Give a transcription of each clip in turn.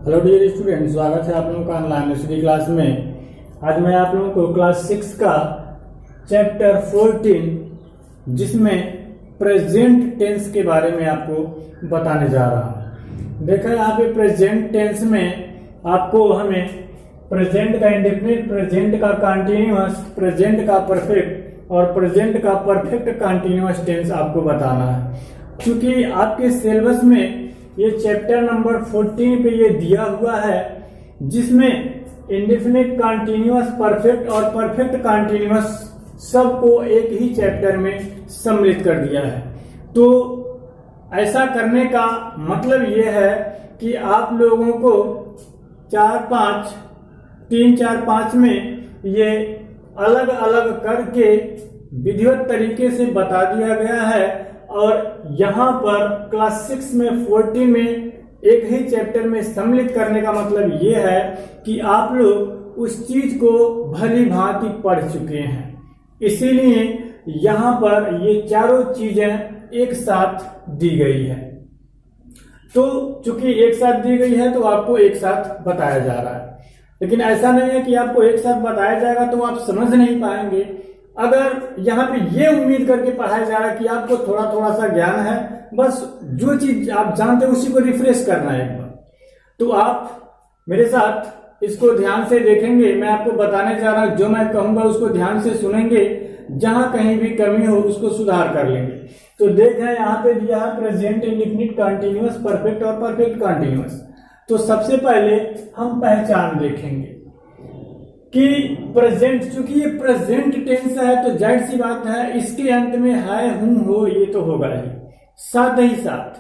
Hello dear student, स्वागत है आप लोगों का ऑनलाइन स्टडी क्लास में। आज मैं आप लोगों को क्लास 6 का चैप्टर 14 जिसमें प्रेजेंट टेंस के बारे में आपको बताने जा रहा हूँ। देखा यहाँ पे प्रेजेंट टेंस में आपको हमें प्रेजेंट का इंडेफिनिट, प्रेजेंट का कंटीन्यूअस, प्रेजेंट का परफेक्ट और प्रेजेंट का परफेक्ट कंटीन्यूअस टेंस आपको बताना है। क्योंकि आपके सिलेबस में ये चैप्टर नंबर 14 पे ये दिया हुआ है जिसमें इंडेफिनिट, कंटीन्यूअस, परफेक्ट और परफेक्ट कंटीन्यूअस सबको एक ही चैप्टर में सम्मिलित कर दिया है। तो ऐसा करने का मतलब ये है कि आप लोगों को 3, 4, 5 में ये अलग अलग करके विधिवत तरीके से बता दिया गया है और यहाँ पर क्लास 6 में 14 में एक ही चैप्टर में सम्मिलित करने का मतलब ये है कि आप लोग उस चीज को भली भांति पढ़ चुके हैं। इसीलिए यहाँ पर ये चारों चीजें एक साथ दी गई है। तो चूंकि एक साथ दी गई है तो आपको एक साथ बताया जा रहा है, लेकिन ऐसा नहीं है कि आपको एक साथ बताया जाएगा तो आप समझ नहीं पाएंगे। अगर यहाँ पे ये उम्मीद करके पढ़ाया जा रहा है कि आपको थोड़ा थोड़ा सा ज्ञान है, बस जो चीज आप जानते हैं उसी को रिफ्रेश करना है एक बार, तो आप मेरे साथ इसको ध्यान से देखेंगे। मैं आपको बताने जा रहा हूं, जो मैं कहूंगा उसको ध्यान से सुनेंगे, जहां कहीं भी कमी हो उसको सुधार कर लेंगे। तो देखें यहाँ पे दिया है प्रेजेंट, इंडेफिनिट, कंटीन्यूअस, परफेक्ट और परफेक्ट कंटीन्यूअस। तो सबसे पहले हम पहचान देखेंगे कि प्रेजेंट, चूंकि ये प्रेजेंट टेंस है तो जाहिर सी बात है इसके अंत में है, हूं, हो, ये तो होगा ही। साथ ही साथ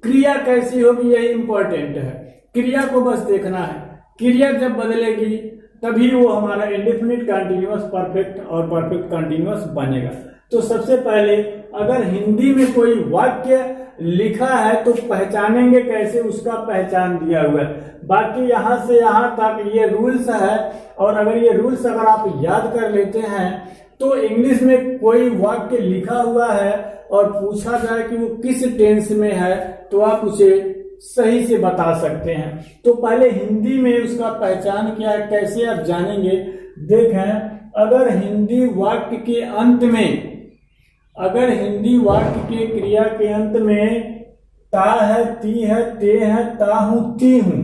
क्रिया कैसी होगी यही इंपॉर्टेंट है। क्रिया को बस देखना है, क्रिया जब बदलेगी तभी वो हमारा इंडेफिनिट, कंटीन्यूअस, परफेक्ट और परफेक्ट कंटीन्यूअस बनेगा। तो सबसे पहले अगर हिंदी में कोई वाक्य लिखा है तो पहचानेंगे कैसे, उसका पहचान दिया हुआ है। बाकी यहां से यहां तक ये रूल्स है, और अगर ये रूल्स अगर आप याद कर लेते हैं तो इंग्लिश में कोई वाक्य लिखा हुआ है और पूछा जाए कि वो किस टेंस में है तो आप उसे सही से बता सकते हैं। तो पहले हिंदी में उसका पहचान क्या है, कैसे आप जानेंगे। देखें, अगर हिंदी वाक्य के अंत में, अगर हिंदी वाक्य के क्रिया के अंत में ता है, ती है, ते है, ता हूं, ती हूं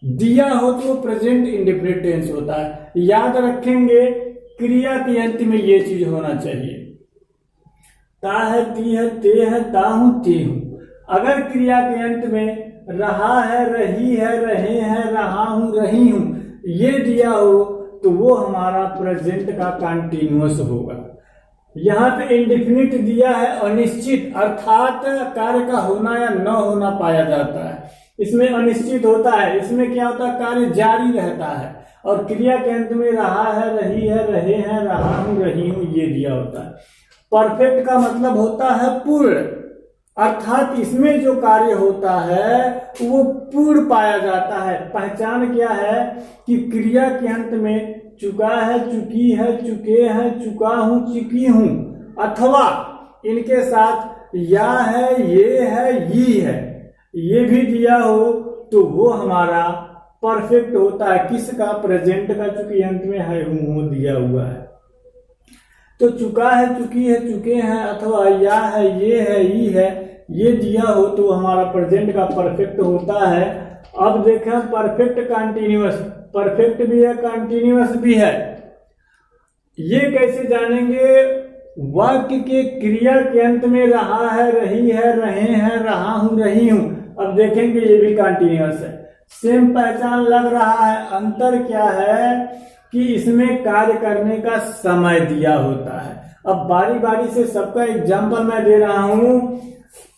दिया हो तो प्रेजेंट इंडेफिनिट टेंस होता है। याद रखेंगे क्रिया के अंत में ये चीज होना चाहिए, ता है, ती है, ते है, ता हूं, ती हूं। अगर क्रिया के अंत में रहा है, रही है, रहे हैं, रहा हूं, रही हूं ये दिया हो तो वो हमारा प्रेजेंट का कंटीन्यूअस होगा। यहाँ पे इंडेफिनिट दिया है अनिश्चित, अर्थात कार्य का होना या न होना पाया जाता है। इसमें अनिश्चित होता है, इसमें क्या होता है, कार्य जारी रहता है। और क्रिया के अंत में रहा है, रही है, रहे हैं, रहा हूं, रही हूं ये दिया होता है। परफेक्ट का मतलब होता है पूर्ण, अर्थात इसमें जो कार्य होता है वो पूर्ण पाया जाता है। पहचान क्या है कि क्रिया के अंत में चुका है, चुकी है, चुके हैं, चुका हूं, चुकी हूं, अथवा इनके साथ या है, ये है, ये है, ये भी दिया हो तो वो हमारा परफेक्ट होता है। किसका, प्रेजेंट का, चूंकि अंत में है, हूं, हो दिया हुआ है। तो चुका है, चुकी है, चुके हैं, अथवा या है, ये है, ये दिया हो तो हमारा प्रेजेंट का परफेक्ट होता है। अब देखें परफेक्ट कंटीन्यूअस, परफेक्ट भी है, कंटीन्यूअस भी है। ये कैसे जानेंगे, वाक्य के क्रिया के अंत में रहा है, रही है, रहे हैं, रहा हूं, रही हूं। अब देखेंगे ये भी कंटीन्यूअस है, सेम पहचान लग रहा है। अंतर क्या है कि इसमें कार्य करने का समय दिया होता है। अब बारी बारी से सबका एग्जाम्पल मैं दे रहा हूं।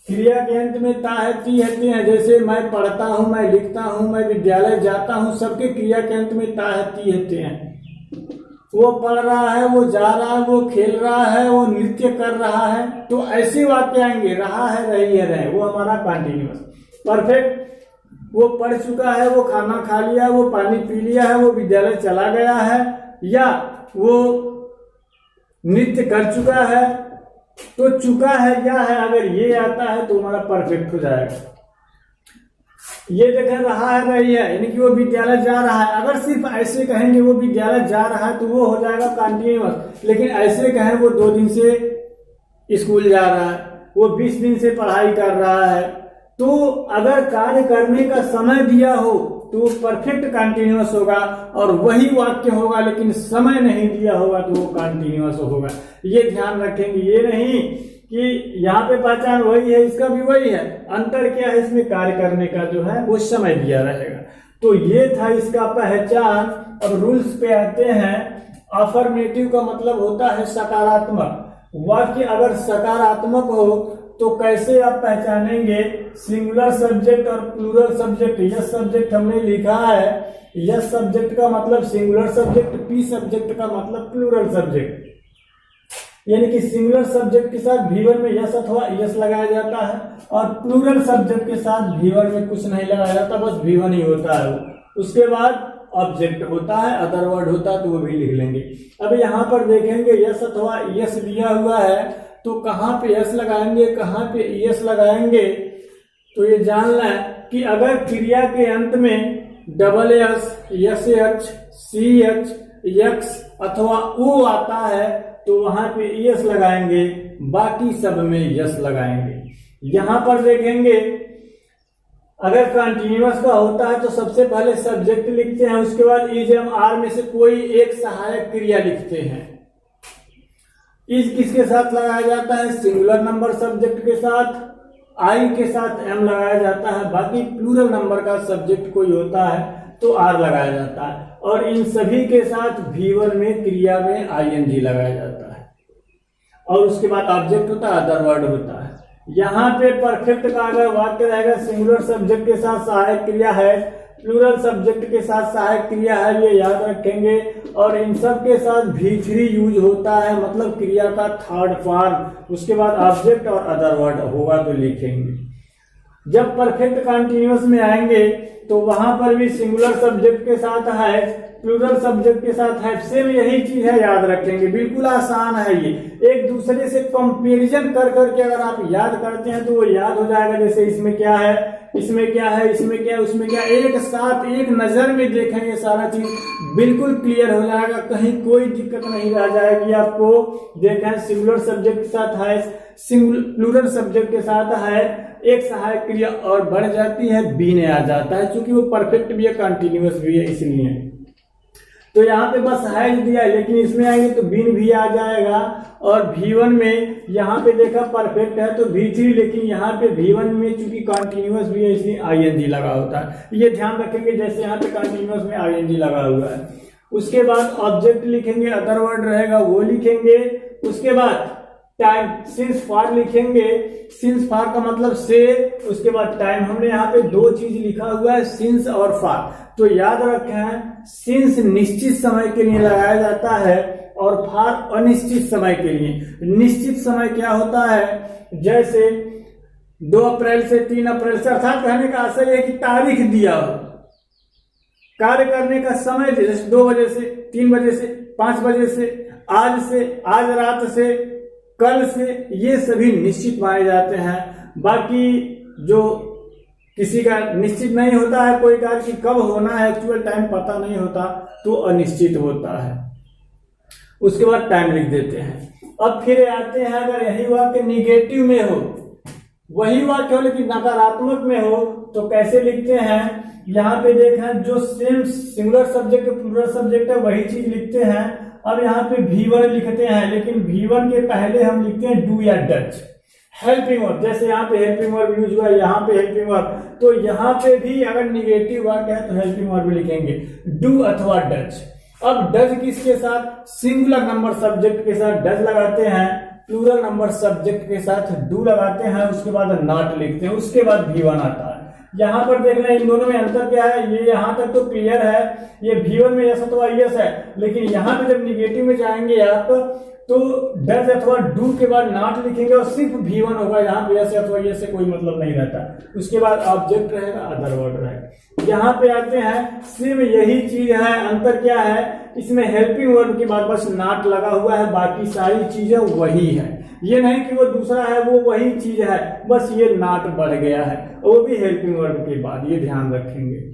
क्रिया के अंत में ता है, ती है, ते है। जैसे मैं पढ़ता हूं, मैं लिखता हूं, मैं विद्यालय जाता हूं, सबके क्रिया के अंत में ता है, ती है, ते है। वो पढ़ रहा है, वो जा रहा है, वो खेल रहा है, वो नृत्य कर रहा है, तो ऐसे वाक्य आएंगे, रहा है, रही है, रहे, वो हमारा कंटीन्यूअस। परफेक्ट, वो पढ़ चुका है, वो खाना खा लिया, वो पानी पी लिया है, वो विद्यालय चला गया है, या वो नृत्य कर चुका है। तो चुका है, या है, अगर ये आता है तो हमारा परफेक्ट हो जाएगा। ये देख रहा है रही है, यानी कि वो विद्यालय जा रहा है। अगर सिर्फ ऐसे कहेंगे वो विद्यालय जा रहा है तो वो हो जाएगा कंटिन्यूअस, लेकिन ऐसे कहें वो 2 दिन से स्कूल जा रहा है, वो 20 दिन से पढ़ाई कर रहा है, तो अगर कार्य करने का समय दिया हो तो परफेक्ट कंटिन्यूअस होगा और वही वाक्य होगा, लेकिन समय नहीं दिया होगा तो वो कंटिन्यूअस होगा। ये ध्यान रखेंगे, ये नहीं कि यहाँ पे पहचान वही है, इसका भी वही है, अंतर क्या है इसमें, कार्य करने का जो है वो समय दिया रहेगा। तो ये था इसका पहचान। अब रूल्स पे आते हैं। अफर्मेटिव का मतलब होता है सकारात्मक। वाक्य अगर सकारात्मक हो तो कैसे आप पहचानेंगे, सिंगुलर सब्जेक्ट और प्लूरल सब्जेक्ट। यस सब्जेक्ट हमने लिखा है, यस सब्जेक्ट का मतलब सिंगुलर सब्जेक्ट, पी सब्जेक्ट का मतलब प्लूरल सब्जेक्ट, यानी कि सिंगुलर सब्जेक्ट के साथ V1 में यस अथवा यस लगाया जाता है और प्लूरल सब्जेक्ट के साथ V1 में कुछ नहीं लगाया जाता, बस V1 ही होता है। उसके बाद ऑब्जेक्ट होता है, अदर वर्ड होता है तो वो भी लिख लेंगे। अब यहाँ पर देखेंगे यस अथवा यस दिया हुआ है तो कहाँ पे यस लगाएंगे, कहाँ पे यस लगाएंगे, तो ये जान लें कि अगर क्रिया के अंत में double S H C H X अथवा ओ आता है तो वहां पे यस लगाएंगे, बाकी सब में यस लगाएंगे। यहां पर देखेंगे अगर कंटिन्यूअस का होता है तो सबसे पहले सब्जेक्ट लिखते हैं, उसके बाद इज एम आर में से कोई एक सहायक क्रिया लिखते हैं। इज किसके साथ लगाया जाता है, सिंगुलर नंबर सब्जेक्ट के साथ, आई के साथ एम लगाया जाता है, बाकी प्लूरल नंबर का सब्जेक्ट कोई होता है तो आर लगाया जाता है, और इन सभी के साथ V1 में क्रिया में ING लगाया जाता है, और उसके बाद ऑब्जेक्ट होता है, अदर वर्ड होता है। यहाँ पे परफेक्ट का अगर वाक्य रहेगा सिंगुलर सब्जेक्ट के साथ सहायक क्रिया है, प्लूरल सब्जेक्ट के साथ सहायक क्रिया है, ये याद रखेंगे, और इन सब के साथ V3 यूज होता है, मतलब क्रिया का थर्ड फॉर्म। उसके बाद ऑब्जेक्ट और अदर वर्ड होगा तो लिखेंगे। जब परफेक्ट कंटिन्यूअस में आएंगे तो वहां पर भी सिंगुलर सब्जेक्ट के साथ है, प्लूरल सब्जेक्ट के साथ है, सेम यही चीज है, याद रखेंगे। बिल्कुल आसान है ये, एक दूसरे से कंपैरिजन कर करके अगर आप याद करते हैं तो वो याद हो जाएगा। जैसे इसमें क्या है, इसमें क्या है, इसमें क्या है, उसमें क्या, एक साथ एक नजर में देखेंगे सारा चीज बिल्कुल क्लियर हो जाएगा, कहीं कोई दिक्कत नहीं रह जाएगी आपको। देखें सिंगुलर सब्जेक्ट के साथ है, प्लूरल सब्जेक्ट के साथ है, एक सहायक क्रिया और बढ़ जाती है, बीन आ जाता है, क्योंकि वो परफेक्ट भी है कंटिन्यूअस भी है इसलिए। तो यहाँ पे बस है दिया है, लेकिन इसमें आएंगे तो बीन भी आ जाएगा, और V1 में यहाँ पे देखा परफेक्ट है तो V3, लेकिन यहाँ पे V1 में चूंकि कंटिन्यूअस भी है इसलिए ING लगा होता है। ये ध्यान रखेंगे, जैसे यहाँ पे कंटिन्यूअस में ING लगा हुआ है। उसके बाद ऑब्जेक्ट लिखेंगे, अदर वर्ड रहेगा वो लिखेंगे। उसके बाद टाइम सिंस फॉर लिखेंगे, सिंस फॉर का मतलब से। उसके बाद टाइम, हमने यहाँ पे 2 चीज लिखा हुआ है, सिंस और फॉर, तो याद रखें सिंस निश्चित समय के लिए लगाया जाता है और फॉर अनिश्चित समय के लिए। निश्चित समय क्या होता है, जैसे 2 अप्रैल से 3 अप्रैल से, अर्थात कहने का आशय है कि तारीख दिया हो, कार्य करने का समय जैसे 2 बजे से 3 बजे से 5 बजे से, आज रात से, कल से, ये सभी निश्चित माने जाते हैं। बाकी जो किसी का निश्चित नहीं होता है कोई कार्य कि कब होना है, एक्चुअल टाइम पता नहीं होता, तो अनिश्चित होता है। उसके बाद टाइम लिख देते हैं। अब फिर आते हैं, अगर यही वाक्य निगेटिव में हो, वही वाक्य हो लेकिन नकारात्मक में हो तो कैसे लिखते हैं। यहाँ पे देखें जो same singular subject plural subject है वही चीज लिखते हैं। अब यहाँ पे V1 लिखते हैं, लेकिन V1 के पहले हम लिखते हैं डू या डच, हेल्पिंग वर्ब। जैसे यहाँ पे हेल्पिंग वर्ब यूज हुआ है, यहाँ पे हेल्पिंग वर्ब, तो यहाँ पे भी अगर निगेटिव वाक्य है तो हेल्पिंग वर्ब लिखेंगे, डू अथवा डच। अब डच किसके साथ, सिंगुलर नंबर सब्जेक्ट के साथ डच लगाते हैं, प्लूरल नंबर सब्जेक्ट के साथ डू लगाते हैं, उसके बाद नॉट लिखते हैं, उसके बाद V1 आता है। यहाँ पर देखना इन दोनों में अंतर क्या है, ये यहाँ तक तो क्लियर है, ये V1 में यस अथवा यस है, लेकिन यहाँ पे जब निगेटिव में जाएंगे आप तो डज अथवा डू के बाद नॉट लिखेंगे और सिर्फ V1 होगा, यहाँ पे यस अथवा यस से कोई मतलब नहीं रहता। उसके बाद ऑब्जेक्ट रहेगा, अदर वर्ड रहेगा। यहाँ पे आते हैं, सिर्फ यही चीज है, अंतर क्या है, इसमें हेल्पिंग वर्ब के बाद बस नॉट लगा हुआ है, बाकी सारी चीजें वही है। ये नहीं कि वो दूसरा है वो वही चीज है, बस ये नॉट बढ़ गया है, वो भी हेल्पिंग वर्ब के बाद, ये ध्यान रखेंगे।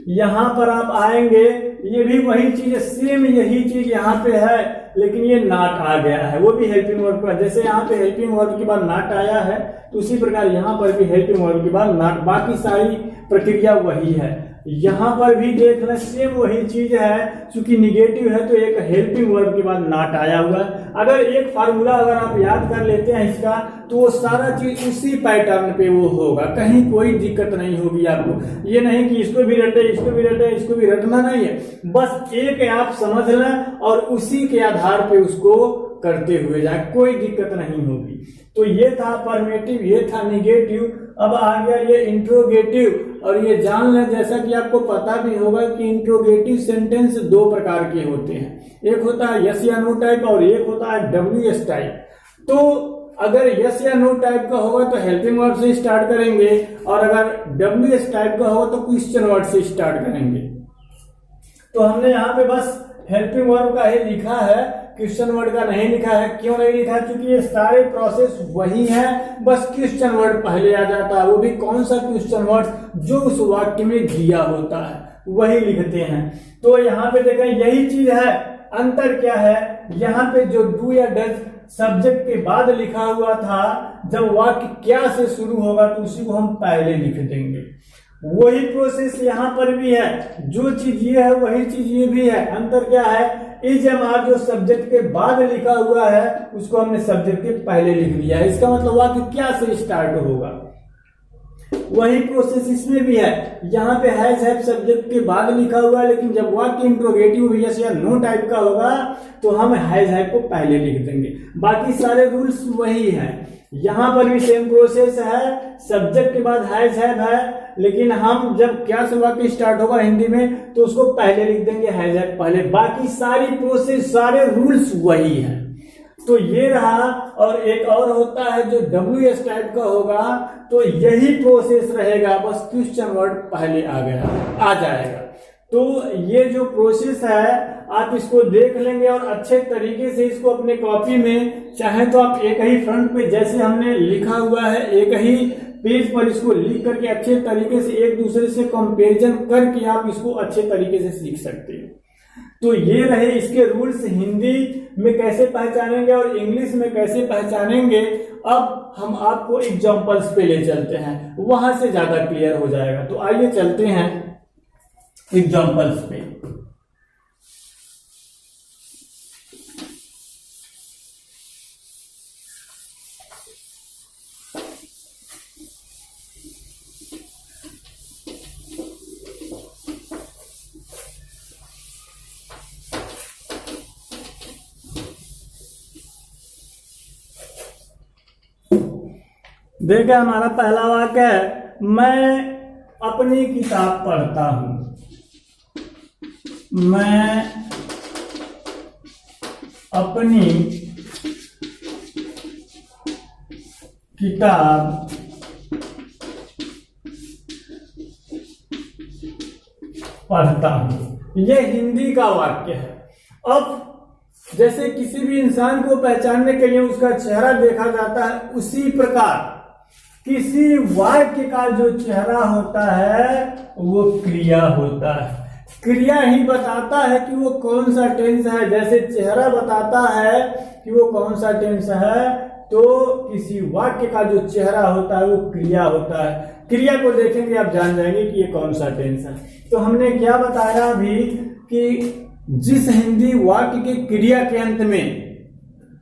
यहाँ पर आप आएंगे, ये भी वही चीज है, सेम यही चीज यहाँ पे है, लेकिन ये नॉट आ गया है, वो भी हेल्पिंग वर्ब का। जैसे यहाँ पे हेल्पिंग वर्ब के बाद नॉट आया है, तो उसी प्रकार यहाँ पर भी हेल्पिंग वर्ब के बाद नॉट, बाकी सारी प्रक्रिया वही है। यहाँ पर भी देख लें, सेम वही चीज है, क्योंकि निगेटिव है तो एक हेल्पिंग वर्ब के बाद नॉट आया हुआ है। अगर एक फार्मूला अगर आप याद कर लेते हैं इसका, तो वो सारा चीज उसी पैटर्न पे वो होगा, कहीं कोई दिक्कत नहीं होगी आपको। ये नहीं कि इसको भी रटे, इसको भी रटे, इसको भी रटना नहीं है, बस एक आप समझ लें और उसी के आधार पे उसको करते हुए जाए, कोई दिक्कत नहीं होगी। तो ये था अफर्मेटिव, ये था निगेटिव। अब आ गया ये इंट्रोगेटिव, और ये जान लें जैसा कि आपको पता भी होगा कि इंट्रोगेटिव सेंटेंस दो प्रकार के होते हैं, एक होता है यस या नो टाइप और एक होता है WS टाइप। तो अगर यस या नो टाइप का होगा तो हेल्पिंग वर्ब से स्टार्ट करेंगे, और अगर WS टाइप का होगा तो क्वेश्चन वर्ड से स्टार्ट करेंगे। तो हमने यहाँ पे बस हेल्पिंग वर्ब का ही लिखा है, क्वेश्चन वर्ड का नहीं लिखा है। क्यों नहीं लिखा? क्योंकि ये सारे प्रोसेस वही है, बस क्वेश्चन वर्ड पहले आ जाता है, वो भी कौन सा क्वेश्चन वर्ड, जो उस वाक्य में दिया होता है वही लिखते हैं। तो यहाँ पे देखें यही चीज है, अंतर क्या है, यहाँ पे जो डू या डज सब्जेक्ट के बाद लिखा हुआ था, जब वाक्य क्या से शुरू होगा तो उसी को हम पहले लिख देंगे। वही प्रोसेस यहाँ पर भी है, जो चीज ये है वही चीज ये भी है। अंतर क्या है, इजमार जो सब्जेक्ट के बाद लिखा हुआ है उसको हमने सब्जेक्ट के पहले लिख दिया है, इसका मतलब वाक्य क्या से स्टार्ट होगा। वही प्रोसेस इसमें भी है, यहाँ पे हैज हैव सब्जेक्ट के बाद लिखा हुआ है, लेकिन जब वाक्य इंट्रोगेटिव यस या नो टाइप का होगा तो हम हैज हैव को पहले लिख देंगे। बाकी सारे रूल्स वही हैं। यहाँ पर भी सेम प्रोसेस है, सब्जेक्ट के बाद हैज हैव है, लेकिन हम जब क्या से वाक्य स्टार्ट होगा हिंदी में तो उसको पहले लिख देंगे हैज हैव पहले। बाकी सारी प्रोसेस सारे रूल्स वही है। तो ये रहा, और एक और होता है जो WS टाइप का होगा, तो यही प्रोसेस रहेगा, बस क्वेश्चन वर्ड पहले आ जाएगा। तो ये जो प्रोसेस है आप इसको देख लेंगे और अच्छे तरीके से इसको अपने कॉपी में, चाहे तो आप एक ही फ्रंट पे जैसे हमने लिखा हुआ है एक ही पेज पर इसको लिख करके अच्छे तरीके से एक दूसरे से कंपैरिजन करके आप इसको अच्छे तरीके से सीख सकते हैं। तो ये रहे इसके रूल्स, हिंदी में कैसे पहचानेंगे और इंग्लिश में कैसे पहचानेंगे। अब हम आपको एग्जांपल्स पे ले चलते हैं, वहां से ज्यादा क्लियर हो जाएगा। तो आइए चलते हैं एग्जांपल्स पे। देखिए हमारा पहला वाक्य है, मैं अपनी किताब पढ़ता हूं। मैं अपनी किताब पढ़ता हूं। यह हिंदी का वाक्य है। अब जैसे किसी भी इंसान को पहचानने के लिए उसका चेहरा देखा जाता है, उसी प्रकार किसी वाक्य का जो चेहरा होता है वो क्रिया होता है। क्रिया ही बताता है कि वो कौन सा टेंस है। जैसे चेहरा बताता है कि वो कौन सा टेंस है, तो किसी वाक्य का जो चेहरा होता है वो क्रिया होता है। क्रिया को देखेंगे आप जान जाएंगे कि ये कौन सा टेंस है। तो हमने क्या बताया अभी कि जिस हिंदी वाक्य के क्रिया के अंत में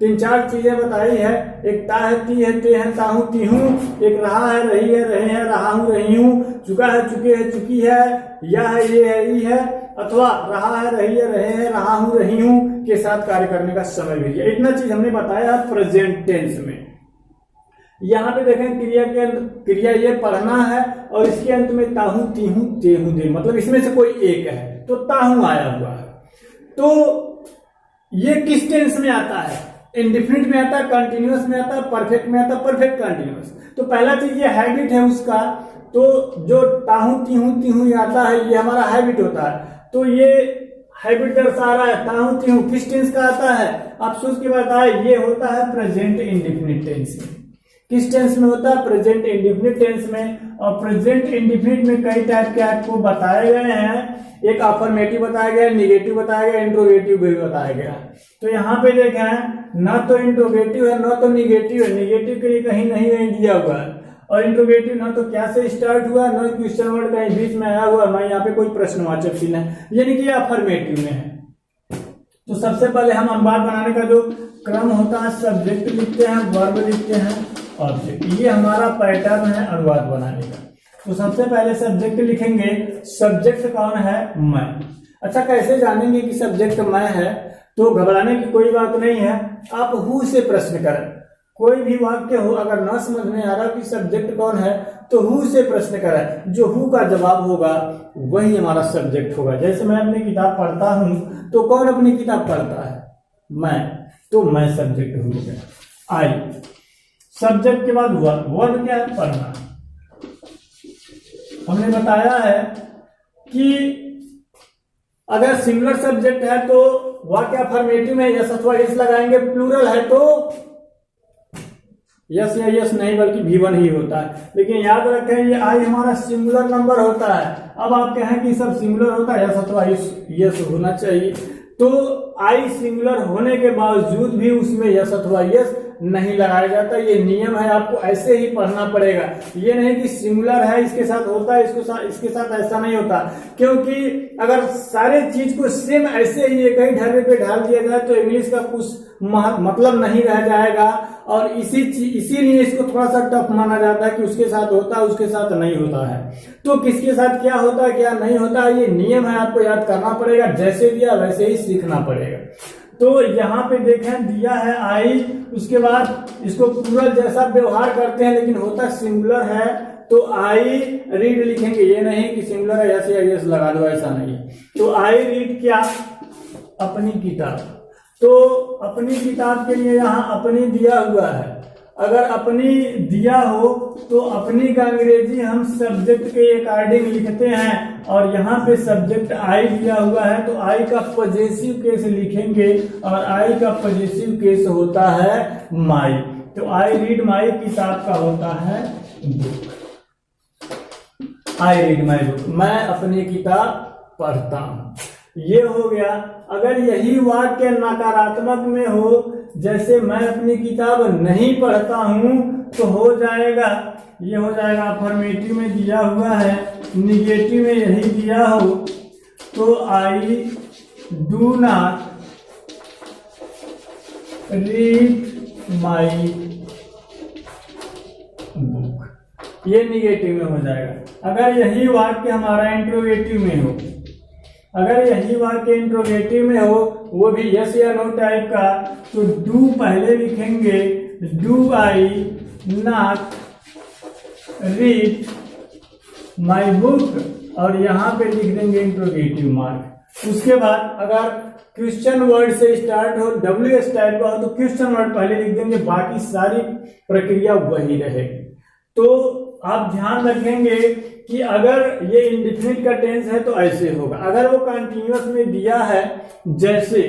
3-4 चीजें बताई है, एक ता है, ती है, ते है, ताहू, तीहू, एक रहा है, रही है, रहे हैं, रहा हूं, रही हूं, चुका है, चुके है, चुकी है, या है, ये है, ई है, अथवा रहा है, रही है, रहे हैं, रहा हूं, रही हूं के साथ कार्य करने का समय भी है। इतना चीज हमने बताया प्रेजेंट टेंस में। यहाँ पे देखें क्रिया के अंत, क्रिया ये पढ़ना है और इसके अंत में ताहू, तीहू, तेहू, दे, मतलब इसमें से कोई एक है, तो ताहू आया हुआ है। तो ये किस टेंस में आता है? इंडिफिनिट में आता है, कंटिन्यूअस में आता है, परफेक्ट में आता है, परफेक्ट कंटिन्यूअस। तो पहला चीज ये हैबिट है उसका, तो जो ताहू, तीहू, तीहू आता है ये हमारा हैबिट होता है। तो ये हैबिट दर्शा रहा है, ताहू त्यों, किस टेंस का आता है? आप सोच के बताए। ये होता है प्रेजेंट इंडेफिनिट टेंस में। किस टेंस में होता है? प्रेजेंट इंडेफिनिट टेंस में। और प्रेजेंट इंडेफिनिट में कई टाइप के आपको बताए गए हैं। एक अफर्मेटिव बताया गया, निगेटिव बताया गया, इंट्रोगेटिव भी बताया गया। तो यहाँ पे देखें, ना तो इंट्रोगेटिव है ना तो निगेटिव है। निगेटिव के लिए कहीं नहीं दिया हुआ है, और इंट्रोगेटिव ना तो क्या से स्टार्ट हुआ, ना क्वेश्चन वर्ड कहीं बीच में आया हुआ, ना यहाँ पे कोई प्रश्नवाचक चिन्ह है, यानी कि अफर्मेटिव में है। तो सबसे पहले हम अनुवाद बनाने का जो क्रम होता है, सब्जेक्ट लिखते हैं, वर्ब लिखते हैं, ऑब्जेक्ट। ये हमारा पैटर्न है अनुवाद बनाने का। तो सबसे पहले सब्जेक्ट लिखेंगे। सब्जेक्ट कौन है? मैं। अच्छा, कैसे जानेंगे कि सब्जेक्ट मैं है? तो घबराने की कोई बात नहीं है, आप हु से प्रश्न करें। कोई भी वाक्य हो, अगर ना समझ में आ रहा कि सब्जेक्ट कौन है, तो हु से प्रश्न करें। जो हु का जवाब होगा वही हमारा सब्जेक्ट होगा। जैसे मैं अपनी किताब पढ़ता हूं, तो कौन अपनी किताब पढ़ता है? मैं। तो मैं सब्जेक्ट हो गया। आई सब्जेक्ट के बाद वर्ब क्या है? पढ़ना। हमने बताया है कि अगर सिंगुलर सब्जेक्ट है तो वाक्य अफर्मेटिव में यस अथवा यस लगाएंगे, प्लूरल है तो यस या यस नहीं बल्कि V1 ही होता है। लेकिन याद रखें, ये आई हमारा सिंगुलर नंबर होता है। अब आप कहें कि सब सिंगुलर होता है, यस अथवा यस होना चाहिए, तो आई सिंगुलर होने के बावजूद भी उसमें यस अथवा यस नहीं लगाया जाता। ये नियम है, आपको ऐसे ही पढ़ना पड़ेगा। ये नहीं कि सिंगुलर है इसके साथ होता है, इसके साथ ऐसा नहीं होता। क्योंकि अगर सारे चीज को सेम ऐसे ही एक ही ढर्रे पे ढाल दिया जाए तो इंग्लिश का कुछ मतलब नहीं रह जाएगा। और इसीलिए इसको थोड़ा सा टफ माना जाता है कि उसके साथ होता है, उसके साथ नहीं होता है। तो किसके साथ क्या होता है, क्या नहीं होता है, ये नियम है, आपको याद करना पड़ेगा। जैसे दिया वैसे ही सीखना पड़ेगा। तो यहाँ पे देखें, दिया है आई, उसके बाद इसको प्लूरल जैसा व्यवहार करते हैं, लेकिन होता सिंगुलर है तो आई रीड लिखेंगे। ये नहीं कि सिंगुलर है यस या यस लगा दो, ऐसा नहीं। तो आई रीड क्या? अपनी किताब। तो अपनी किताब के लिए यहाँ अपनी दिया हुआ है। अगर अपनी दिया हो तो अपनी का अंग्रेजी हम सब्जेक्ट के अकॉर्डिंग लिखते हैं, और यहाँ पे सब्जेक्ट आई दिया हुआ है तो आई का पॉजेसिव केस लिखेंगे, और आई का पॉजेसिव केस होता है माई। तो आई रीड माई किताब का होता है book. I read my book, मैं अपनी किताब पढ़ता हूँ। ये हो गया। अगर यही वाक्य नकारात्मक में हो, जैसे मैं अपनी किताब नहीं पढ़ता हूं, तो हो जाएगा, ये हो जाएगा अफर्मेटिव में दिया हुआ है, निगेटिव में यही दिया हो तो I do not read my book, ये निगेटिव में हो जाएगा। अगर यही वाक्य हमारा इंट्रोगेटिव में हो, अगर यही वाक्य इंट्रोगेटिव में हो, वो भी यस या नो टाइप का, तो डू पहले लिखेंगे, do I not read my book, और यहाँ पे लिख देंगे इंट्रोगेटिव मार्क। उसके बाद अगर क्वेश्चन वर्ड से स्टार्ट हो, WS टाइप का हो, तो क्वेश्चन वर्ड पहले लिख देंगे, बाकी सारी प्रक्रिया वही रहेगी। तो आप ध्यान रखेंगे कि अगर ये इंडेफिनिट का टेंस है तो ऐसे होगा। अगर वो कंटिन्यूअस में दिया है, जैसे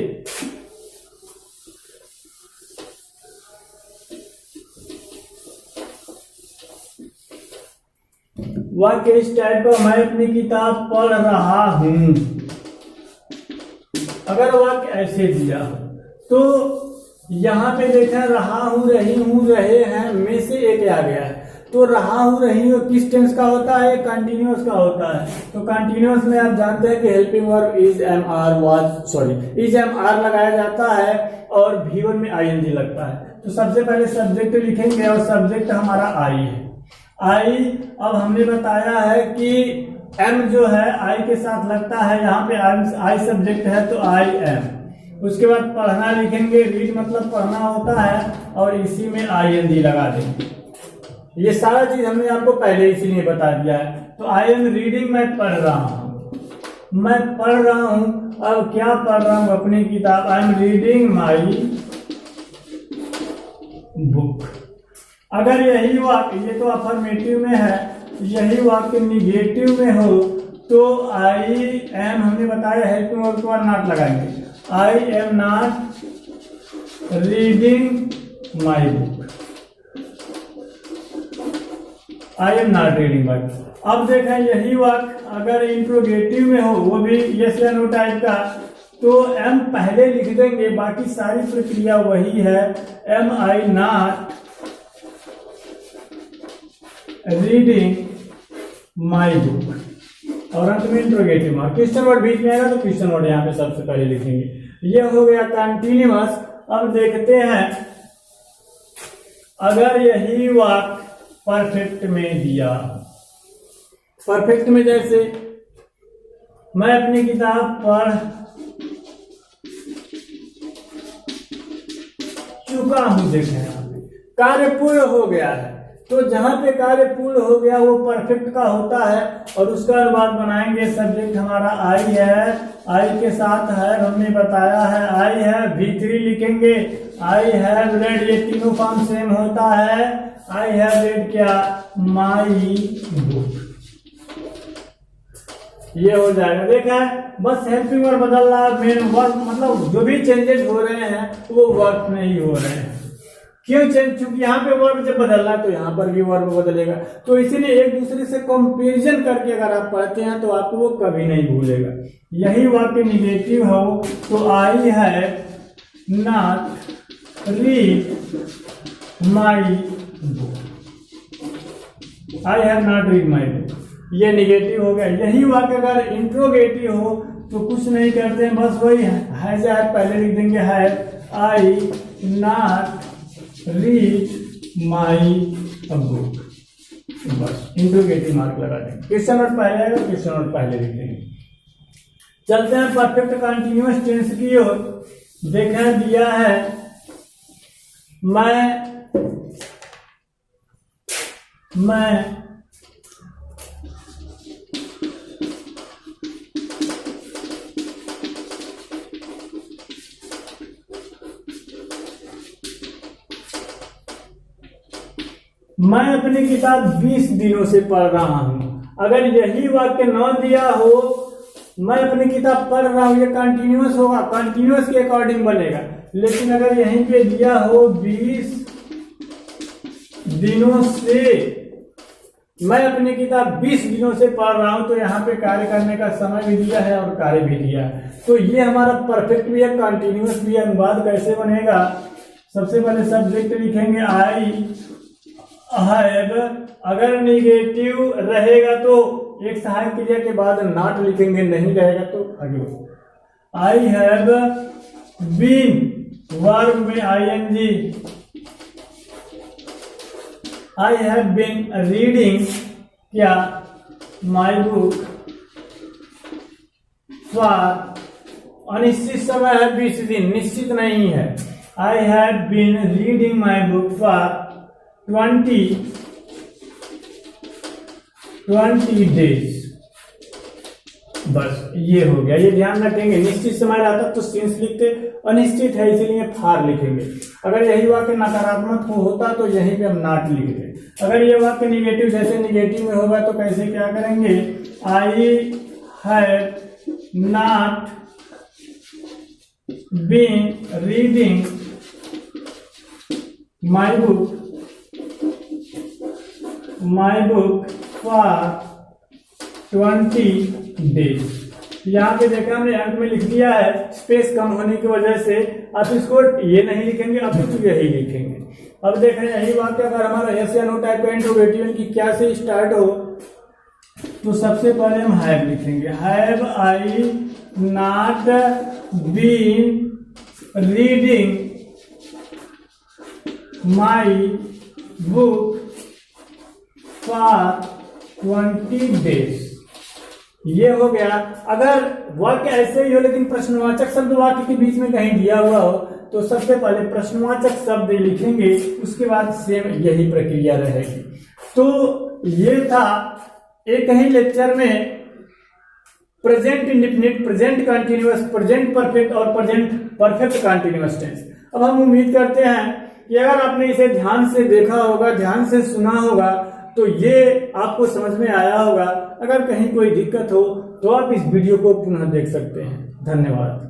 वाक्य इस टाइप का, मैं अपनी किताब पढ़ रहा हूं, अगर वाक्य ऐसे दिया हो तो यहां पे देखें, रहा हूं, रही हूं, रहे हैं, में से एक आ गया है। तो रहा हूं, रही हूं किस टेंस का होता है? कंटिन्यूअस का होता है। तो कंटिन्यूअस में आप जानते हैं कि helping verb is am are लगाया जाता है, और V1 में ING लगता है। तो सबसे पहले सब्जेक्ट लिखेंगे, और सब्जेक्ट हमारा आई है। आई, अब हमने बताया है कि एम जो है आई के साथ लगता है, यहाँ पे आई सब्जेक्ट है तो आई एम। उसके बाद पढ़ना लिखेंगे, रीड मतलब पढ़ना होता है, और इसी में ING लगा देंगे। ये सारा चीज हमने आपको पहले इसीलिए बता दिया है। तो आई एम रीडिंग, मैं पढ़ रहा हूं, मैं पढ़ रहा हूं। अब क्या पढ़ रहा हूं? अपनी किताब। I am reading my book. अगर यही वाक्य, ये तो अफर्मेटिव में है, यही वाक्य निगेटिव में हो तो आई एम हमने बताया हेल्पिंग वर्ब के बाद नॉट लगाएंगे। I am not reading my book, I am not reading my book. अब देखें यही वाक्य अगर इंट्रोगेटिव में हो, वो भी यस या नो टाइप का, तो एम पहले लिख देंगे, बाकी सारी प्रक्रिया वही है। Am I not reading my book, और अंत में इंट्रोगेटिव मार्क। क्वेश्चन वर्ड बीच में आएगा तो क्वेश्चन वर्ड यहाँ पे सबसे पहले लिखेंगे। ये हो गया कंटिन्यूअस। अब देखते हैं अगर यही वाक्य परफेक्ट में दिया, परफेक्ट में जैसे मैं अपनी किताब पढ़ चुका हूं, देखें यहाँ पे कार्य पूर्ण हो गया है, तो जहां पे कार्य पूर्ण हो गया वो परफेक्ट का होता है, और उसका अनुवाद बनाएंगे। सब्जेक्ट हमारा आई है, आई के साथ है हमने बताया है, आई है V3 लिखेंगे, आई हैव रेड, ये तीनों फॉर्म सेम होता है। आई हैव रेड क्या, माई बुक, ये हो जाएगा। देखा है, बस हेल्पिंग वर्ब बदल रहा है, मेन वर्ब मतलब जो भी चेंजेस हो रहे हैं वो वर्ब में ही हो रहे हैं। क्यों चेंज, क्योंकि यहाँ पे वर्ब जब बदल रहा है तो यहाँ पर भी वर्ब बदलेगा, तो इसीलिए एक दूसरे से कंपैरिजन करके अगर आप पढ़ते हैं तो आपको वो कभी नहीं भूलेगा। यही वाक्य निगेटिव हो तो आई have not read my book, I have not read my book, ये निगेटिव हो गया। यही वाक्य अगर इंट्रोगेटिव हो तो कुछ नहीं करते हैं, बस वही है पहले लिख देंगे, है आई नॉट रीड माई बुक, बस इंट्रोगेटिव मार्क लगा देंगे। क्वेश्चन वर्ड पहले आएगा, क्वेश्चन वर्ड पहले लिख देंगे। चलते हैं परफेक्ट कंटिन्यूअस टेंस की ओर। देखा दिया है मैं अपनी किताब 20 दिनों से पढ़ रहा हूं। अगर यही वाक्य न दिया हो, मैं अपनी किताब पढ़ रहा हूं, ये कंटिन्यूअस होगा, कंटिन्यूअस के अकॉर्डिंग बनेगा। लेकिन अगर यहीं पे दिया हो 20 दिनों से, मैं अपनी किताब 20 दिनों से पढ़ रहा हूं, तो यहाँ पे कार्य करने का समय भी दिया है और कार्य भी दिया है, तो ये हमारा परफेक्ट भी है, कंटिन्यूअस भी है। अनुवाद कैसे बनेगा, सबसे पहले सब्जेक्ट लिखेंगे आई हैव, अगर निगेटिव रहेगा तो एक सहायक क्रिया के बाद नॉट लिखेंगे, नहीं रहेगा तो आगे। आई हैव बीन, वर्ब में ING, I have been reading क्या, माई बुक फॉर, अनिश्चित समय है 20 दिन, निश्चित नहीं है। I have been reading my book for 20 days, बस ये हो गया। ये ध्यान रखेंगे, निश्चित समय रहता तो सिंस लिखते, अनिश्चित है इसीलिए फार लिखेंगे। अगर यही वाक्य नकारात्मक होता तो यहीं पे हम नॉट लिखते। अगर ये वाक्य निगेटिव, जैसे निगेटिव में होगा तो कैसे क्या करेंगे, I have not been reading my book for 20 days. यहाँ पे देखा हमने अंत में लिख दिया है, स्पेस कम होने की वजह से आप इसको ये नहीं लिखेंगे, आप इसको यही लिखेंगे। अब देखें यही वाक्य अगर हमारा यस या नो टाइप का इंट्रोगेटिव की क्या से स्टार्ट हो, तो सबसे पहले हम हैव लिखेंगे, have I not been reading my book for 20 days, ये हो गया। अगर वाक्य ऐसे ही हो लेकिन प्रश्नवाचक शब्द वाक्य के बीच में कहीं दिया हुआ हो, तो सबसे पहले प्रश्नवाचक शब्द लिखेंगे, उसके बाद सेम यही प्रक्रिया रहेगी। तो ये था एक ही लेक्चर में present indefinite, present continuous, present perfect और प्रेजेंट परफेक्ट कंटिन्यूअस टेंस। अब हम उम्मीद करते हैं कि अगर आपने इसे ध्यान से देखा होगा, ध्यान से सुना होगा, तो ये आपको समझ में आया होगा। अगर कहीं कोई दिक्कत हो तो आप इस वीडियो को पुनः देख सकते हैं। धन्यवाद।